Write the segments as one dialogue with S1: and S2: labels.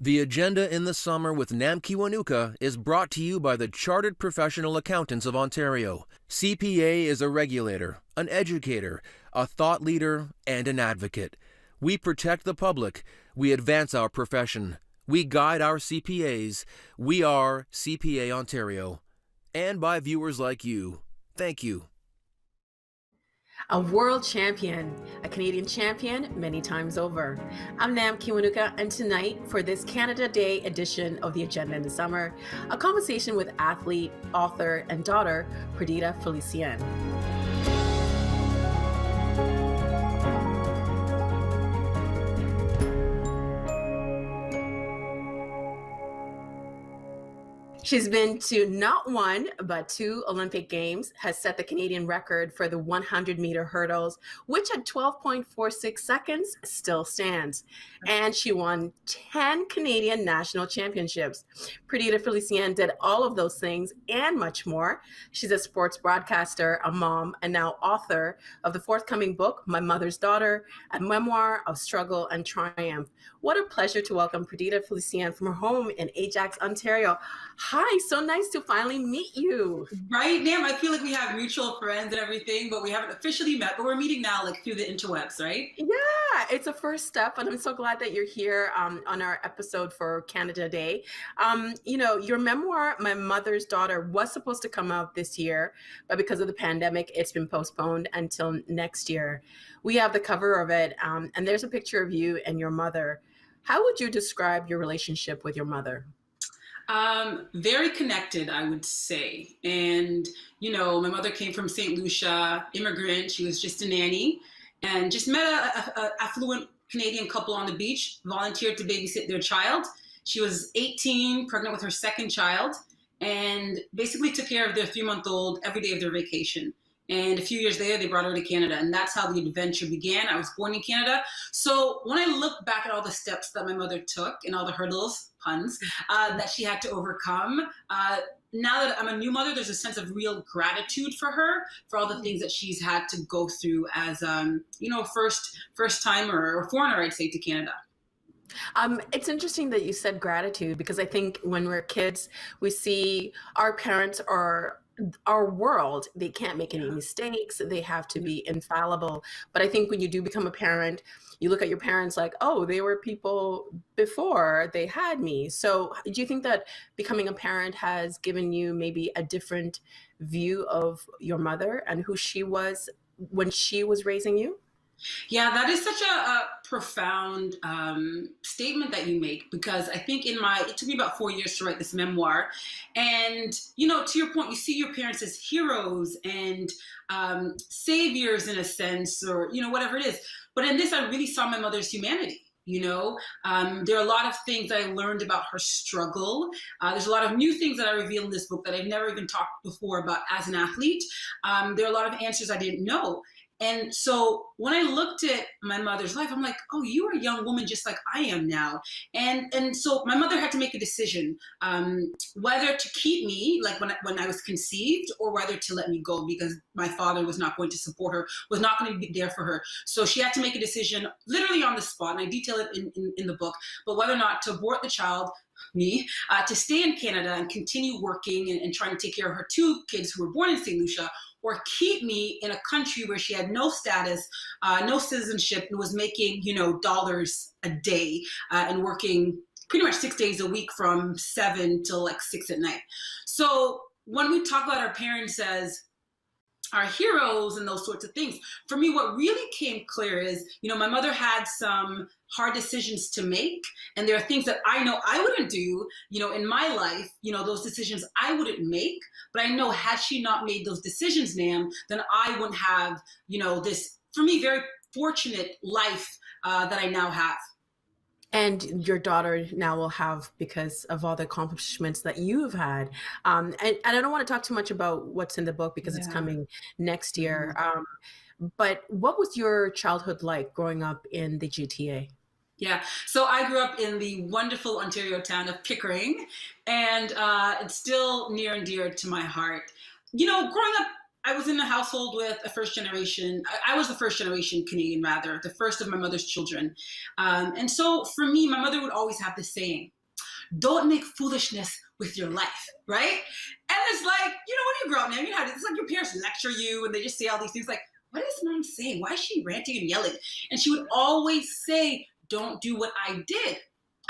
S1: The agenda in the summer with Namkiwanuka is brought to you by the Chartered Professional Accountants of Ontario. CPA is a regulator, an educator, a thought leader, and an advocate. We protect the public. We advance our profession. We guide our CPAs. We are CPA Ontario. And by viewers like you. Thank you.
S2: A world champion, a Canadian champion many times over. I'm Nam Kiwanuka, and tonight, for this Canada Day edition of the Agenda in the Summer, a conversation with athlete, author, and daughter, Perdita Felicien. She's been to not one, but two Olympic Games, has set the Canadian record for the 100-meter hurdles, which at 12.46 seconds still stands. And she won 10 Canadian national championships. Perdita Felicien did all of those things and much more. She's a sports broadcaster, a mom, and now author of the forthcoming book, My Mother's Daughter, a memoir of struggle and triumph. What a pleasure to welcome Perdita Felicien from her home in Ajax, Ontario. Hi, so nice to finally meet you.
S3: Right, Nam? I feel like we have mutual friends and everything, but we haven't officially met, but we're meeting now, like through the interwebs, right?
S2: Yeah, it's a first step, and I'm so glad that you're here on our episode for Canada Day. Your memoir, My Mother's Daughter, was supposed to come out this year, but because of the pandemic, it's been postponed until next year. We have the cover of it, and there's a picture of you and your mother. How would you describe your relationship with your mother?
S3: Very connected, I would say. And, my mother came from St. Lucia, immigrant. She was just a nanny and just met a affluent Canadian couple on the beach, volunteered to babysit their child. She was 18, pregnant with her second child, and basically took care of their 3-month-old every day of their vacation. And a few years later, they brought her to Canada, and that's how the adventure began. I was born in Canada. So when I look back at all the steps that my mother took and all the hurdles, puns, that she had to overcome, now that I'm a new mother, there's a sense of real gratitude for her, for all the things that she's had to go through as, first timer or foreigner, I'd say, to Canada.
S2: It's interesting that you said gratitude, because I think when we're kids, we see our parents are our world. They can't make any mistakes. They have to be infallible. But I think when you do become a parent, you look at your parents like, oh, they were people before they had me. So do you think that becoming a parent has given you maybe a different view of your mother and who she was when she was raising you?
S3: Yeah, that is such a profound statement that you make, because I think it took me about 4 years to write this memoir. And, to your point, you see your parents as heroes and saviors in a sense, or, whatever it is. But in this, I really saw my mother's humanity. There are a lot of things I learned about her struggle. There's a lot of new things that I reveal in this book that I've never even talked before about as an athlete. There are a lot of answers I didn't know. And so when I looked at my mother's life, I'm like, oh, you are a young woman just like I am now. And so my mother had to make a decision, whether to keep me, like when I was conceived, or whether to let me go, because my father was not going to support her, was not going to be there for her. So she had to make a decision literally on the spot, and I detail it in the book, but whether or not to abort the child, me, to stay in Canada and continue working and trying to take care of her two kids who were born in St. Lucia, or keep me in a country where she had no status, no citizenship, and was making, dollars a day and working pretty much 6 days a week from 7 till like 6 at night. So when we talk about our parents as our heroes and those sorts of things, for me, what really came clear is, my mother had some hard decisions to make, and there are things that I know I wouldn't do, in my life, those decisions I wouldn't make, but I know had she not made those decisions, Nam, then I wouldn't have, this, for me, very fortunate life that I now have.
S2: And your daughter now will have, because of all the accomplishments that you have had. And I don't want to talk too much about what's in the book, because it's coming next year. But what was your childhood like growing up in the GTA?
S3: Yeah, so I grew up in the wonderful Ontario town of Pickering, and it's still near and dear to my heart. Growing up I was in a household with a first generation. I was the first generation Canadian, rather, the first of my mother's children. And so for me, my mother would always have this saying, don't make foolishness with your life, right? And it's like, you know, when you grow up now, you know, it's like your parents lecture you and they just say all these things like, what is mom saying? Why is she ranting and yelling? And she would always say, don't do what I did.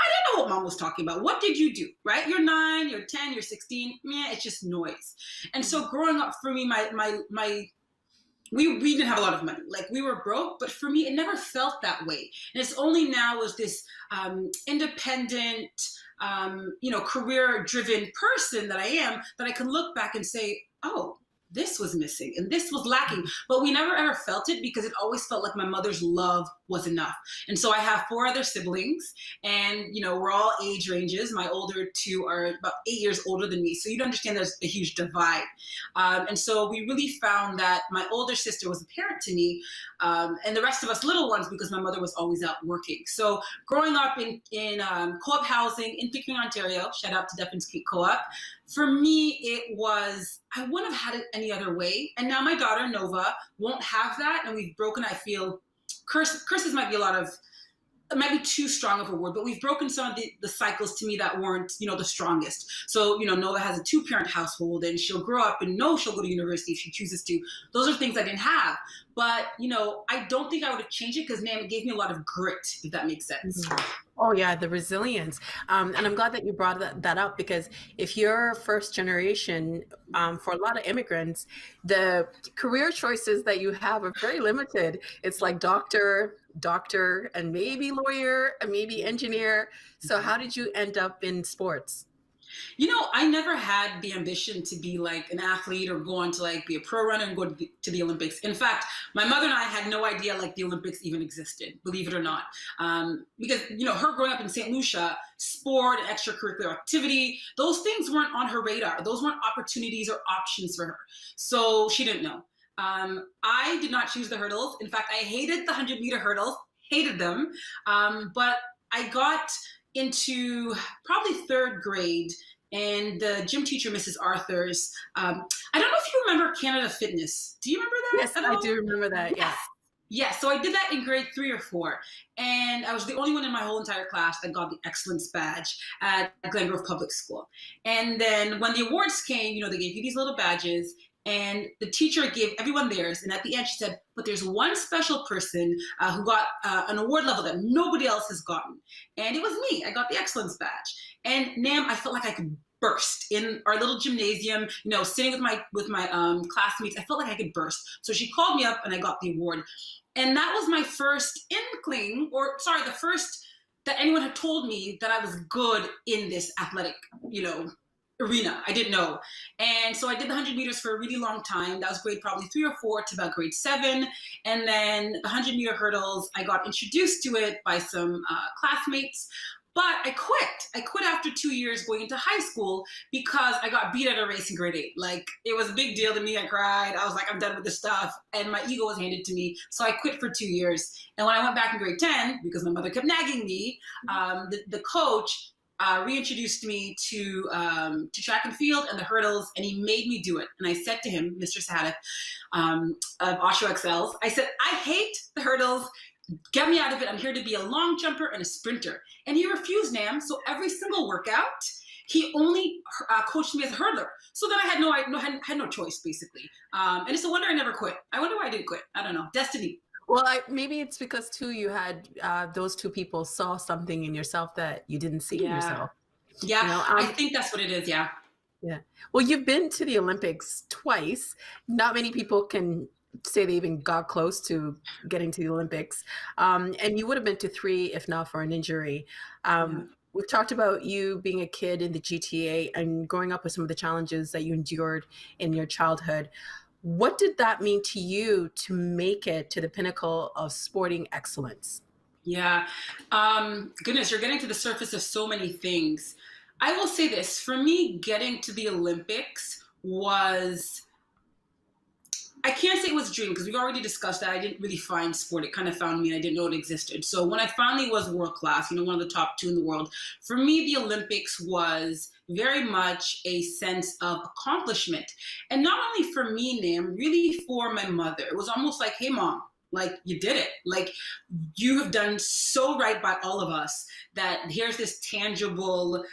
S3: I didn't know what mom was talking about. What did you do, right? You're 9, you're 10, you're 16. Man, it's just noise. And so growing up for me, we didn't have a lot of money. Like we were broke, but for me, it never felt that way. And it's only now as this independent, career-driven person that I am, that I can look back and say, oh, this was missing and this was lacking. But we never ever felt it because it always felt like my mother's love was enough. And so I have 4 other siblings and, you know, we're all age ranges. My older 2 are about 8 years older than me. So you'd understand there's a huge divide. And so we really found that my older sister was a parent to me and the rest of us little ones because my mother was always out working. So growing up in co-op housing in Pickering, Ontario, shout out to Duffins Creek Co-op, for me, it was, I wouldn't have had it any other way. And now my daughter, Nova, won't have that. And we've broken, I feel, curses might be it might be too strong of a word, but we've broken some of the cycles to me that weren't, you know, the strongest. So, you know, Nova has a 2-parent household and she'll grow up and know she'll go to university if she chooses to. Those are things I didn't have. But, you know, I don't think I would have changed it because, it gave me a lot of grit, if that makes sense.
S2: Oh yeah, the resilience. And I'm glad that you brought that up because if you're first generation, for a lot of immigrants, the career choices that you have are very limited. It's like doctor, and maybe lawyer, and maybe engineer. So how did you end up in sports?
S3: You know, I never had the ambition to be like an athlete or go on to like be a pro runner and go to the Olympics. In fact, my mother and I had no idea like the Olympics even existed, believe it or not. Because, you know, her growing up in St. Lucia, sport, extracurricular activity, those things weren't on her radar. Those weren't opportunities or options for her. So she didn't know. I did not choose the hurdles. In fact, I hated the 100-meter hurdles, hated them. But I got into probably 3rd grade and the gym teacher, Mrs. Arthurs, I don't know if you remember Canada Fitness. Do you remember that?
S2: Yes, I do remember that.
S3: Yes. Yeah, so I did that in grade 3 or 4. And I was the only one in my whole entire class that got the excellence badge at Glengrove Public School. And then when the awards came, you know, they gave you these little badges and the teacher gave everyone theirs. And at the end, she said, but there's one special person who got an award level that nobody else has gotten. And it was me. I got the excellence badge. And Nam, I felt like I could burst in our little gymnasium, you know, sitting with my classmates. I felt like I could burst. So she called me up and I got the award. And that was my first inkling, the first that anyone had told me that I was good in this athletic, you know, arena. I didn't know. And so I did the 100 meters for a really long time. That was grade probably 3 or 4 to about grade 7. And then the 100-meter hurdles, I got introduced to it by some classmates. But I quit. I quit after 2 years going into high school because I got beat at a race in grade 8. Like, it was a big deal to me. I cried. I was like, I'm done with this stuff. And my ego was handed to me. So I quit for 2 years. And when I went back in grade 10, because my mother kept nagging me, the coach reintroduced me to track and field and the hurdles, and he made me do it. And I said to him, Mr. Sadek of Oshawa Excels, I said, I hate the hurdles. Get me out of it. I'm here to be a long jumper and a sprinter. And he refused, Nam. So every single workout, he only coached me as a hurdler. So then I had no choice, basically. And it's a wonder I never quit. I wonder why I didn't quit. I don't know. Destiny.
S2: Well, maybe it's because too you had those 2 people saw something in yourself that you didn't see in yourself.
S3: Yeah,
S2: you know,
S3: I think that's what it is. Yeah.
S2: Yeah. Well, you've been to the Olympics twice. Not many people can say they even got close to getting to the Olympics. And you would have been to 3 if not for an injury. We've talked about you being a kid in the GTA and growing up with some of the challenges that you endured in your childhood. What did that mean to you to make it to the pinnacle of sporting excellence?
S3: Yeah. Goodness, you're getting to the surface of so many things. I will say this, for me, getting to the Olympics was I can't say it was a dream because we've already discussed that. I didn't really find sport. It kind of found me and I didn't know it existed. So when I finally was world class, you know, one of the top 2 in the world, for me, the Olympics was very much a sense of accomplishment. And not only for me, Nam, really for my mother. It was almost like, hey, mom, like you did it. Like you have done so right by all of us that here's this tangible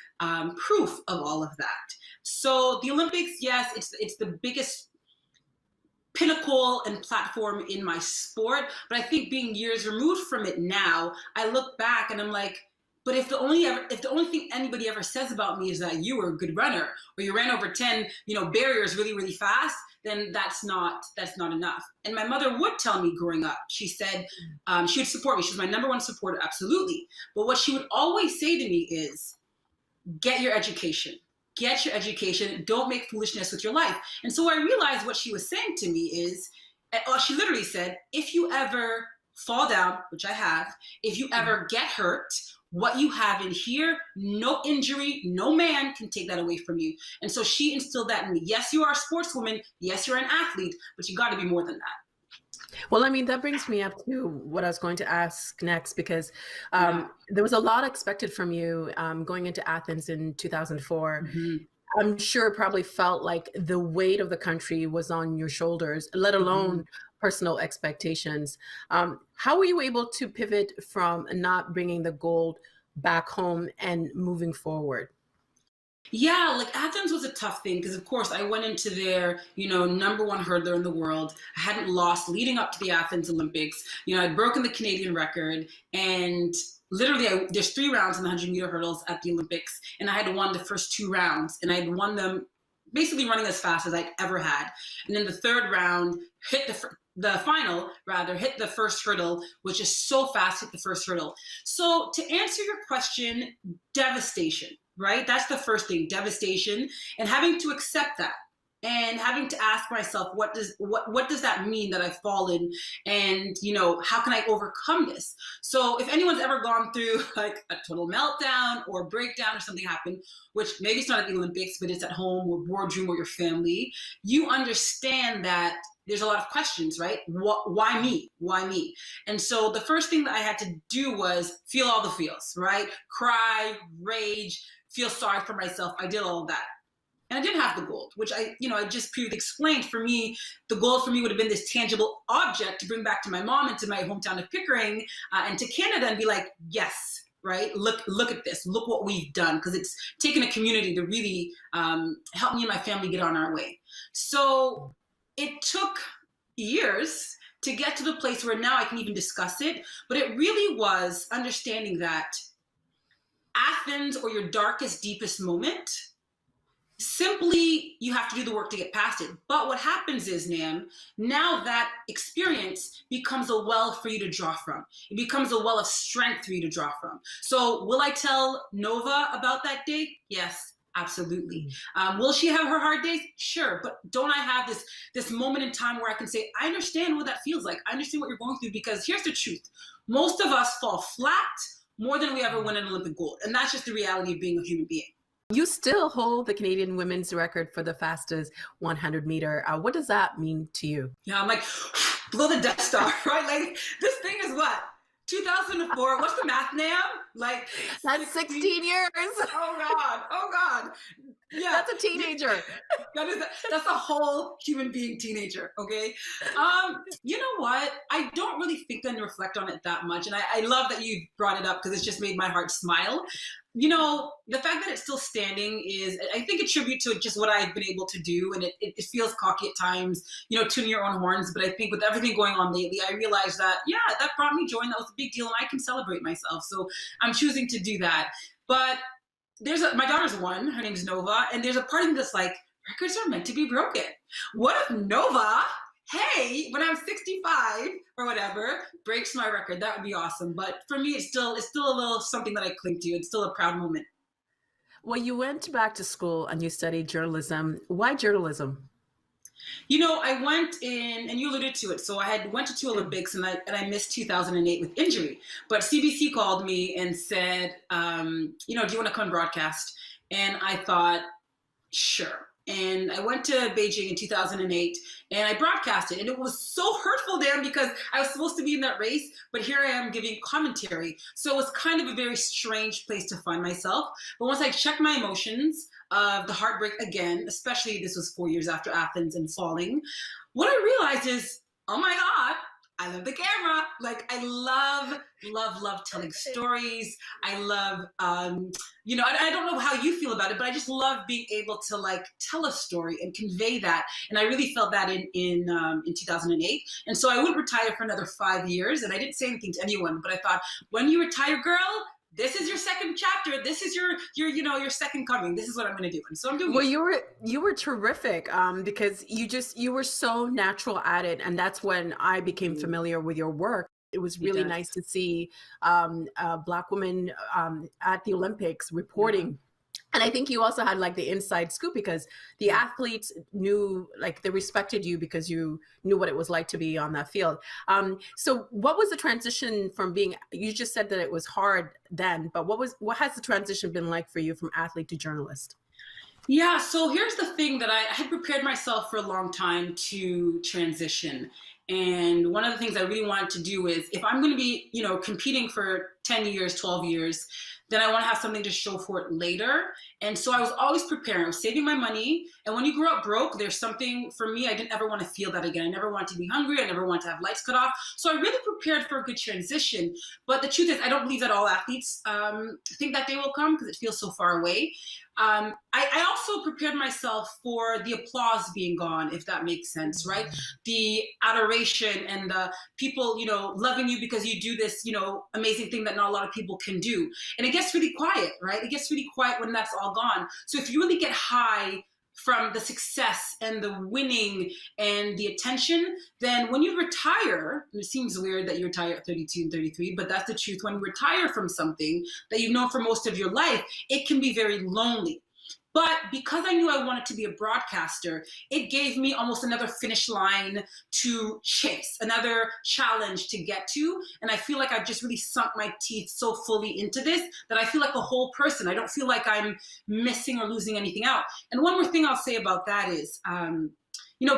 S3: proof of all of that. So the Olympics, yes, it's the biggest pinnacle and platform in my sport, but I think being years removed from it now, I look back and I'm like, but if the only thing anybody ever says about me is that you were a good runner or you ran over 10, you know, barriers really, really fast, then that's not enough. And my mother would tell me growing up, she said, she would support me. She was my number one supporter, absolutely. But what she would always say to me is, get your education. Get your education. Don't make foolishness with your life. And so I realized what she was saying to me is, she literally said, if you ever fall down, which I have, if you ever get hurt, what you have in here, no injury, no man can take that away from you. And so she instilled that in me. Yes, you are a sportswoman. Yes, you're an athlete, but you got to be more than that.
S2: Well, I mean, that brings me up to what I was going to ask next, because there was a lot expected from you going into Athens in 2004. Mm-hmm. I'm sure it probably felt like the weight of the country was on your shoulders, let alone personal expectations. How were you able to pivot from not bringing the gold back home and moving forward?
S3: Yeah, like Athens was a tough thing because, of course, I went into their, you know, number one hurdler in the world. I hadn't lost leading up to the Athens Olympics. You know, I'd broken the Canadian record, and literally there's 3 rounds in the 100-meter hurdles at the Olympics, and I had won the first 2 rounds, and I had won them basically running as fast as I'd ever had. And then the 3rd round hit the final, hit the first hurdle, which is so fast, hit the first hurdle. So to answer your question, devastation. Right? That's the first thing, devastation, and having to accept that and having to ask myself, what does that mean that I've fallen, and, you know, how can I overcome this? So if anyone's ever gone through like a total meltdown or breakdown or something happened, which maybe it's not at the Olympics, but it's at home or boardroom or your family, you understand that there's a lot of questions, right? Why me? Why me? And so the first thing that I had to do was feel all the feels, right? Cry, rage, feel sorry for myself. I did all of that. And I did have the gold, which I just previously explained. For me, the gold for me would have been this tangible object to bring back to my mom and to my hometown of Pickering and to Canada and be like, yes, right? Look at this. Look what we've done, because it's taken a community to really help me and my family get on our way. So it took years to get to the place where now I can even discuss it. But it really was understanding that Athens, or your darkest, deepest moment, simply you have to do the work to get past it. But what happens is, Nam, now that experience becomes a well for you to draw from. It becomes a well of strength for you to draw from. So will I tell Nova about that day? Yes, absolutely. Will she have her hard days? Sure. But don't I have this moment in time where I can say, I understand what that feels like. I understand what you're going through, because here's the truth. Most of us fall flat more than we ever win an Olympic gold. And that's just the reality of being a human being.
S2: You still hold the Canadian women's record for the fastest 100 meter. What does that mean to you?
S3: Yeah, I'm like, blow the Death Star, right? Like, this thing is what? 2004, what's the math now? Like,
S2: that's 16 years.
S3: Oh God. Yeah.
S2: That's a teenager.
S3: That's a whole human being teenager, okay? You know what? I don't really think and reflect on it that much. And I love that you brought it up, because it's just made my heart smile. You know, the fact that it's still standing is, I think, a tribute to just what I've been able to do. And it feels cocky at times, you know, tuning your own horns. But I think with everything going on lately, I realized that, yeah, that brought me joy, and that was a big deal, and I can celebrate myself. So I'm choosing to do that. But my daughter's 1, her name's Nova, and there's a part of me that's like, records are meant to be broken. What if Nova, hey, when I'm 65 or whatever, breaks my record? That would be awesome. But for me, it's still a little something that I cling to. It's still a proud moment.
S2: Well, you went back to school and you studied journalism. Why journalism?
S3: You know, I went in, and you alluded to it. So I went to 2 Olympics, and I missed 2008 with injury. But CBC called me and said, you know, do you want to come and broadcast? And I thought, sure. And I went to Beijing in 2008 and I broadcasted. And it was so hurtful, Dan, because I was supposed to be in that race, but here I am giving commentary. So it was kind of a very strange place to find myself. But once I checked my emotions, the heartbreak again, especially this was 4 years after Athens and falling, what I realized is, oh my God, I love the camera. Like I love telling stories. I love, I don't know how you feel about it, but I just love being able to like tell a story and convey that. And I really felt that in 2008. And so I wouldn't retire for another 5 years. And I didn't say anything to anyone, but I thought, when you retire, girl, this is your second chapter. This is your second coming. This is what I'm going to do. And so I'm doing
S2: Well,
S3: it.
S2: you were terrific because you were so natural at it. And that's when I became familiar with your work. It was really nice to see a Black woman at the Olympics reporting. And I think you also had like the inside scoop because the athletes knew, like they respected you because you knew what it was like to be on that field. So what was the transition from being, you just said that it was hard then, but what has the transition been like for you from athlete to journalist?
S3: Yeah, so here's the thing that I had prepared myself for a long time to transition. And one of the things I really wanted to do is if I'm going to be, competing for 10 years, 12 years, then I want to have something to show for it later. And so I was always preparing. I was saving my money. And when you grow up broke, there's something for me, I didn't ever want to feel that again. I never wanted to be hungry. I never wanted to have lights cut off. So I really prepared for a good transition. But the truth is, I don't believe that all athletes think that they will come because it feels so far away. I also prepared myself for the applause being gone, if that makes sense, right? The adoration and the people, loving you because you do this, amazing thing that not a lot of people can do. And it gets really quiet, right? It gets really quiet when that's all gone. So if you really get high from the success and the winning and the attention, then when you retire, and it seems weird that you retire at 32 and 33, but that's the truth. When you retire from something that you've known for most of your life, it can be very lonely. But because I knew I wanted to be a broadcaster, it gave me almost another finish line to chase, another challenge to get to. And I feel like I've just really sunk my teeth so fully into this that I feel like a whole person. I don't feel like I'm missing or losing anything out. And one more thing I'll say about that is,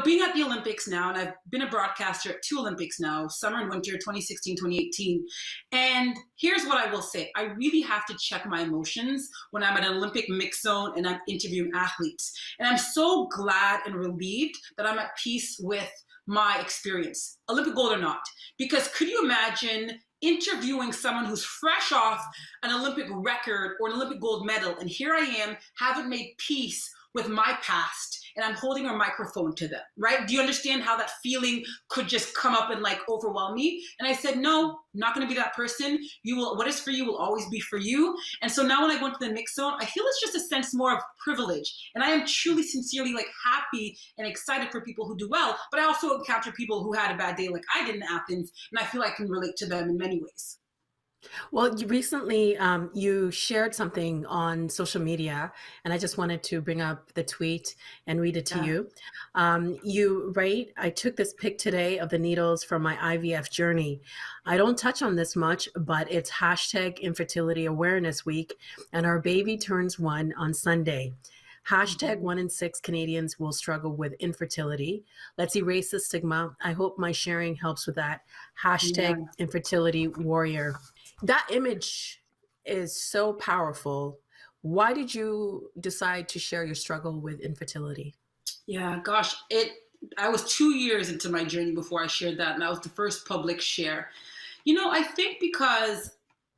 S3: being at the Olympics now, and I've been a broadcaster at 2 Olympics now, summer and winter, 2016, 2018. And here's what I will say. I really have to check my emotions when I'm at an Olympic mix zone and I'm interviewing athletes. And I'm so glad and relieved that I'm at peace with my experience, Olympic gold or not. Because could you imagine interviewing someone who's fresh off an Olympic record or an Olympic gold medal, and here I am, haven't made peace with my past, and I'm holding a microphone to them, right? Do you understand how that feeling could just come up and like overwhelm me? And I said, no, not going to be that person. What is for you will always be for you. And so now when I go into the mix zone, I feel it's just a sense more of privilege. And I am truly, sincerely like happy and excited for people who do well, but I also encounter people who had a bad day like I did in Athens, and I feel I can relate to them in many ways.
S2: Well, you recently you shared something on social media, and I just wanted to bring up the tweet and read it to you. You write, I took this pic today of the needles from my IVF journey. I don't touch on this much, but it's hashtag Infertility Awareness Week, and our baby turns 1 on Sunday. Hashtag 1 in 6 Canadians will struggle with infertility. Let's erase the stigma. I hope my sharing helps with that. Hashtag Infertility Warrior. That image is so powerful. Why did you decide to share your struggle with infertility?
S3: Yeah, gosh, I was 2 years into my journey before I shared that, and that was the first public share. I think because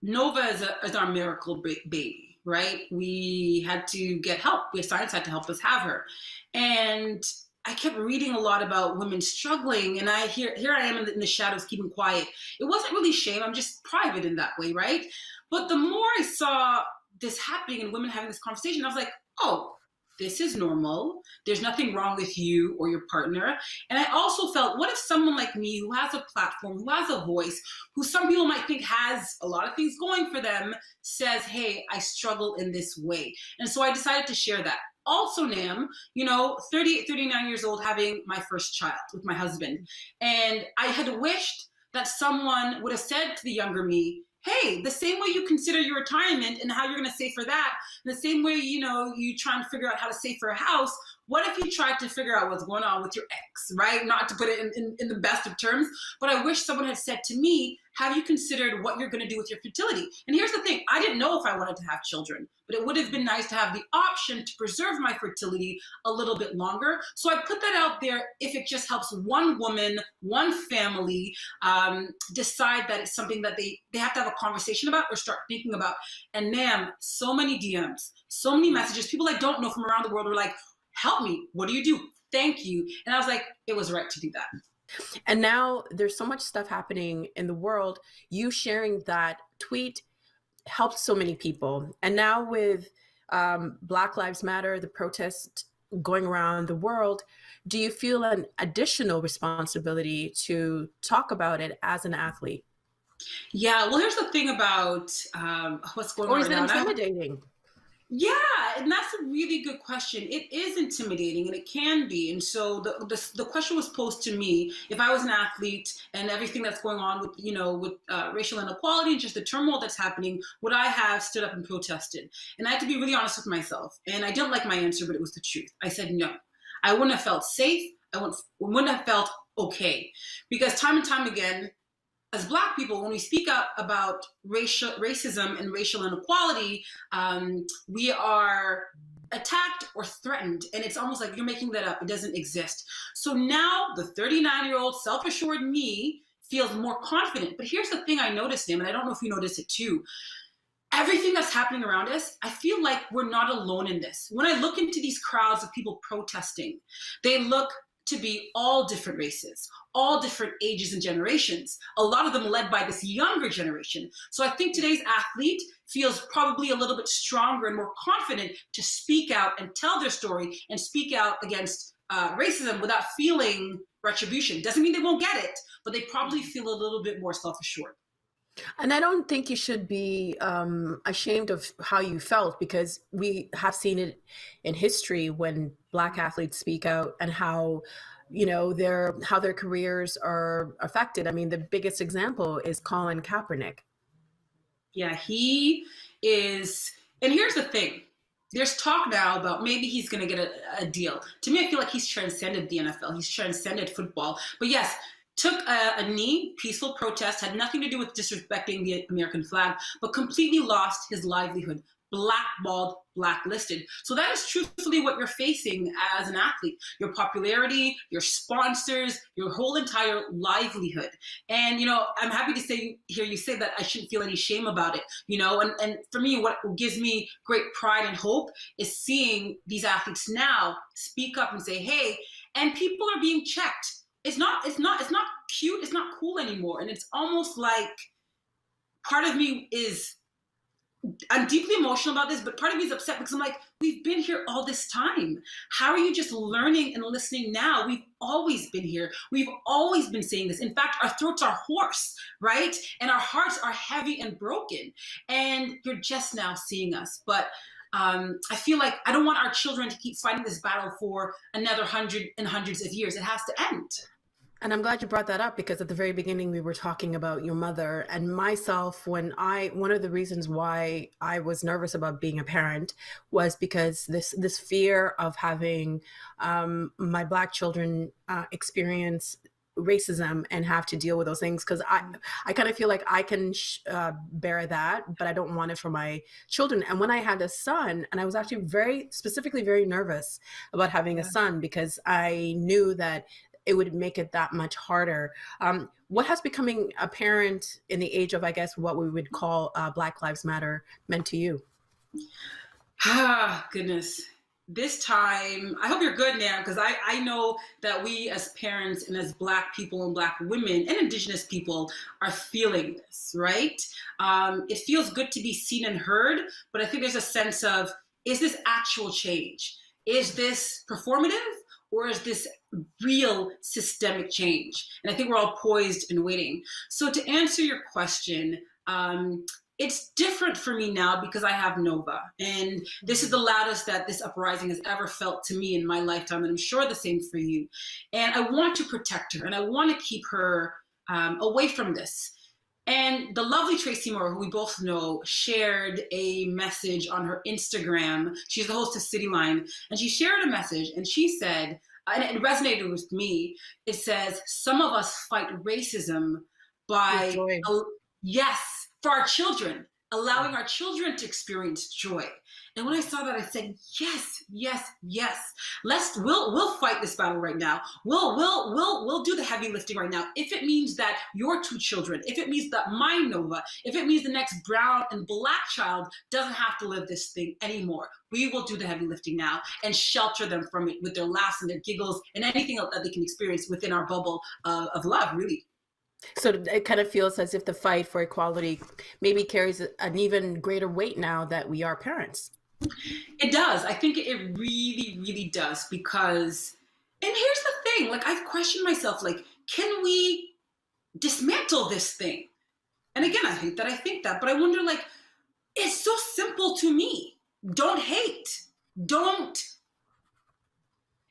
S3: Nova is our miracle baby, right? We had to get help. Science had to help us have her. And I kept reading a lot about women struggling, and here I am in the shadows, keeping quiet. It wasn't really shame. I'm just private in that way, right? But the more I saw this happening and women having this conversation, I was like, oh, this is normal. There's nothing wrong with you or your partner. And I also felt, what if someone like me who has a platform, who has a voice, who some people might think has a lot of things going for them, says, hey, I struggle in this way. And so I decided to share that. Also, Nam, 38, 39 years old, having my first child with my husband. And I had wished that someone would have said to the younger me, hey, the same way you consider your retirement and how you're going to save for that, the same way, you try and figure out how to save for a house, what if you tried to figure out what's going on with your ex, right? Not to put it in the best of terms, but I wish someone had said to me, have you considered what you're going to do with your fertility? And here's the thing, I didn't know if I wanted to have children, but it would have been nice to have the option to preserve my fertility a little bit longer. So I put that out there if it just helps one woman, one family decide that it's something that they have to have a conversation about or start thinking about. And ma'am, so many DMs, so many messages, people I don't know from around the world were like, help me, what do you do? Thank you. And I was like, it was right to do that.
S2: And now there's so much stuff happening in the world. You sharing that tweet helped so many people. And now with Black Lives Matter, the protest going around the world, do you feel an additional responsibility to talk about it as an athlete?
S3: Yeah, well, here's the thing about what's going on.
S2: Or is
S3: right
S2: it
S3: now.
S2: intimidating?
S3: Yeah, and that's a really good question. It is intimidating, and it can be. And so the question was posed to me: if I was an athlete and everything that's going on with racial inequality and just the turmoil that's happening, would I have stood up and protested? And I had to be really honest with myself. And I didn't like my answer, but it was the truth. I said no. I wouldn't have felt safe. I wouldn't have felt okay, because time and time again, as Black people, when we speak up about racism and racial inequality, we are attacked or threatened. And it's almost like you're making that up. It doesn't exist. So now the 39-year-old self-assured me feels more confident. But here's the thing I noticed, Nam, and I don't know if you noticed it too. Everything that's happening around us, I feel like we're not alone in this. When I look into these crowds of people protesting, they look to be all different races, all different ages and generations, a lot of them led by this younger generation. So I think today's athlete feels probably a little bit stronger and more confident to speak out and tell their story and speak out against racism without feeling retribution. Doesn't mean they won't get it, but they probably feel a little bit more self-assured.
S2: And I don't think you should be ashamed of how you felt, because we have seen it in history when Black athletes speak out and how their careers are affected. I mean, the biggest example is Colin Kaepernick.
S3: Yeah, he is. And here's the thing. There's talk now about maybe he's going to get a deal. To me, I feel like he's transcended the NFL. He's transcended football. But yes, took a knee, peaceful protest, had nothing to do with disrespecting the American flag, but completely lost his livelihood, blackballed, blacklisted. So that is truthfully what you're facing as an athlete: your popularity, your sponsors, your whole entire livelihood. And, I'm happy to hear you say that I shouldn't feel any shame about it, and for me, what gives me great pride and hope is seeing these athletes now speak up and say, hey, and people are being checked. It's not cute. It's not cool anymore. And it's almost like part of me I'm deeply emotional about this, but part of me is upset because I'm like, we've been here all this time. How are you just learning and listening now? We've always been here. We've always been saying this. In fact, our throats are hoarse, right? And our hearts are heavy and broken. And you're just now seeing us. But I feel like I don't want our children to keep fighting this battle for another hundreds of years. It has to end.
S2: And I'm glad you brought that up, because at the very beginning we were talking about your mother and myself. One of the reasons why I was nervous about being a parent was because this fear of having my Black children experience racism and have to deal with those things, because I kind of feel like I can bear that, but I don't want it for my children. And when I had a son, and I was actually very nervous about having a son, because I knew that it would make it that much harder. What has becoming a parent in the age of, I guess, what we would call Black Lives Matter meant to you?
S3: Goodness. This time, I hope you're good now, because I know that we as parents and as Black people and Black women and Indigenous people are feeling this, right? It feels good to be seen and heard, but I think there's a sense of, is this actual change? Is this performative? Or is this real systemic change? And I think we're all poised and waiting. So to answer your question, it's different for me now because I have Nova. And this is the loudest that this uprising has ever felt to me in my lifetime. And I'm sure the same for you. And I want to protect her, and I want to keep her away from this. And the lovely Tracy Moore, who we both know, shared a message on her Instagram. She's the host of Cityline, and she shared a message, and she said, and it resonated with me. It says, "Some of us fight racism by, yes, for our children, allowing our children to experience joy." And when I saw that, I said, yes, yes, yes. We'll fight this battle right now. We'll do the heavy lifting right now. If it means that your two children, if it means that my Nova, if it means the next brown and black child doesn't have to live this thing anymore, we will do the heavy lifting now and shelter them from it with their laughs and their giggles and anything else that they can experience within our bubble of love, really.
S2: So it kind of feels as if the fight for equality maybe carries an even greater weight now that we are parents.
S3: It does. I think it really, really does, because, and here's the thing, like, I've questioned myself, like, can we dismantle this thing? And again, I hate that I think that, but I wonder, like, it's so simple to me. Don't hate. Don't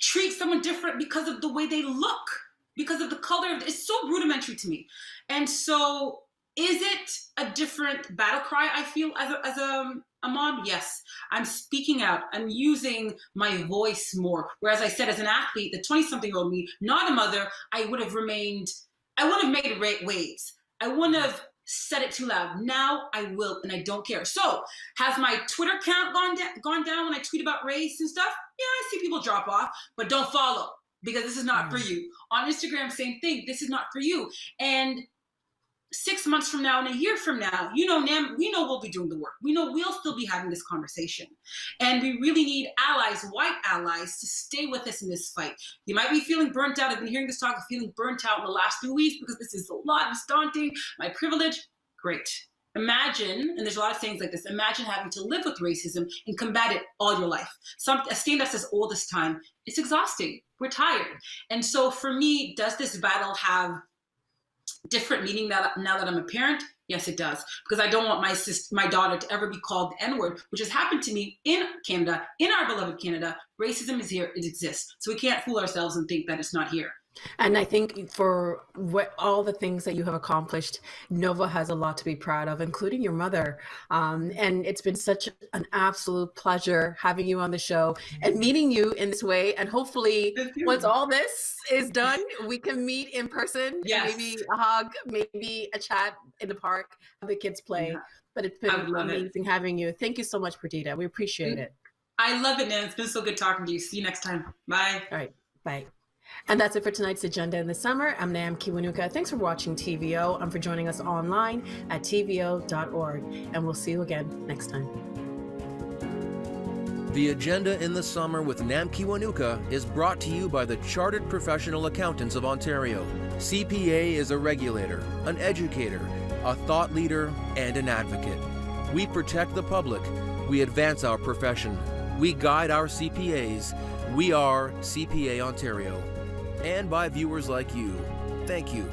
S3: treat someone different because of the way they look, because of the color. It's so rudimentary to me. And so is it a different battle cry I feel as a mom? Yes. I'm speaking out. I'm using my voice more. Whereas I said, as an athlete, the 20-something-year-old me, not a mother, I would have made waves. I wouldn't have said it too loud. Now I will, and I don't care. So has my Twitter count gone down when I tweet about race and stuff? Yeah, I see people drop off, but don't follow, because this is not for you. On Instagram, same thing. This is not for you. And 6 months from now and a year from now, Nam, we know we'll be doing the work. We know we'll still be having this conversation. And we really need allies, white allies, to stay with us in this fight. You might be feeling burnt out. I've been hearing this talk of feeling burnt out in the last few weeks because this is a lot, it's daunting, my privilege. Great. Imagine, and there's a lot of things like this, imagine having to live with racism and combat it all your life. A stain that's as old as time. It's exhausting. We're tired. And so for me, does this battle have different meaning now that I'm a parent? Yes, it does. Because I don't want my daughter to ever be called the N-word, which has happened to me in Canada, in our beloved Canada. Racism is here, it exists. So we can't fool ourselves and think that it's not here.
S2: And I think for all the things that you have accomplished, Nova has a lot to be proud of, including your mother. And it's been such an absolute pleasure having you on the show and meeting you in this way. And hopefully once all this is done, we can meet in person.
S3: Yes.
S2: Maybe a hug, maybe a chat in the park, have the kids play. Yeah. But it's been amazing having you. Thank you so much, Perdita. We appreciate it.
S3: I love it, Nan. It's been so good talking to you. See you next time. Bye.
S2: All right. Bye. And that's it for tonight's Agenda in the Summer. I'm Nam Kiwanuka. Thanks for watching TVO and for joining us online at tvo.org. And we'll see you again next time.
S1: The Agenda in the Summer with Nam Kiwanuka is brought to you by the Chartered Professional Accountants of Ontario. CPA is a regulator, an educator, a thought leader, and an advocate. We protect the public. We advance our profession. We guide our CPAs. We are CPA Ontario. And by viewers like you. Thank you.